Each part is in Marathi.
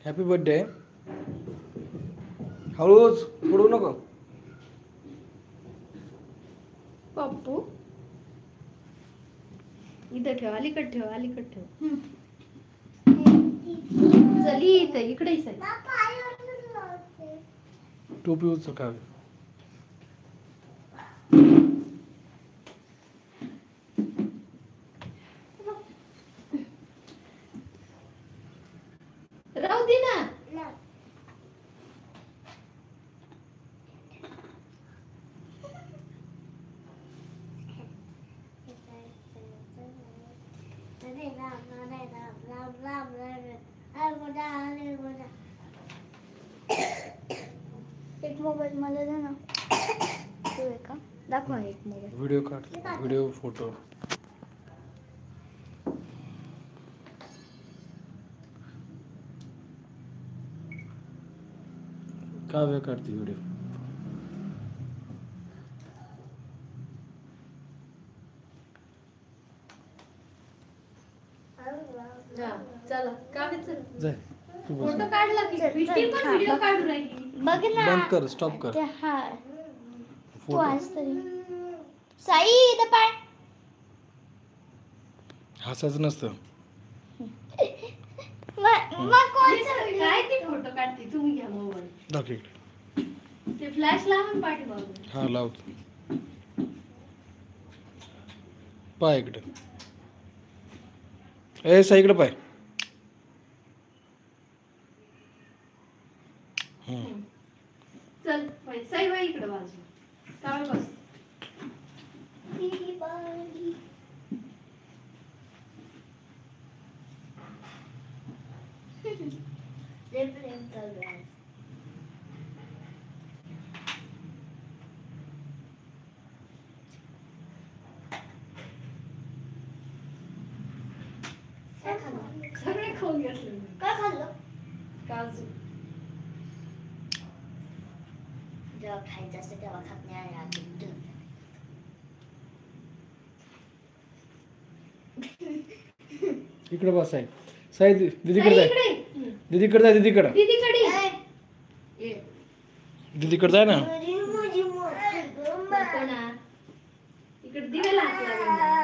Happy birthday. हळूच पडू नको. पप्पू इथं ठेव, अलीकडे ठेव, अलीकडे ठेव. चली इथं, इकडे टोपी उचल का. राहू दे ना. एक मोबाईल मला दे ना. तू आहे का? दाखवा एक मोबाईल. व्हिडिओ काढ, व्हिडिओ फोटो. काव्य काढते व्हिडिओ. चला काव्य चल. जाय तू बस. फोटो काढला की विटी पण व्हिडिओ काढू राहिली. बघ ना. बंद कर, स्टॉप कर. हा तू फोटो आज तरी साई इथं पाय. हसायचं नसतं. मग कोण काय ती फोटो काढते. तुम्ही घ्या मोबाईल. दाखव इकडे. ते फ्लॅश लावून पाठीमागून. हा लावतो. पाय इकडे. ए साई इकडे पाय. चल साई बाई इकडे बाजू. काढ बस. सगळे खाऊन घेतले. काय खाल्लं? काजू. जेव्हा खायचं असतं तेव्हा खात नाही. इकडे बस साई. साई दीदीकडे जाय. दीदीकडे जाय. दीदीकडे. दीदीकडे दीदीकडे जाय ना. इकडे दिवेला हात लागला.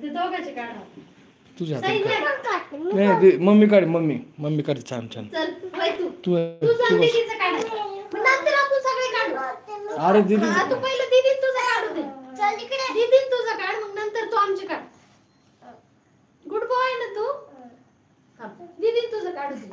ते दोघांचे काढा. तुझ्या साई हातात दे. नाही मम्मी काढ. मम्मी काढ. छान छान. चल बाई तू तू सांग बस. दीदीचं काढायचं. मग नंतर आपण सगळे काढू. अरे दीदी हा, तू पहिलं दीदीन तुझं काढू दे. चल इकडे. दीदीन तुझं काढ, मग नंतर तू आमचे काढ. गुड बॉय ना तू. दीदीन तुझं काढू दे.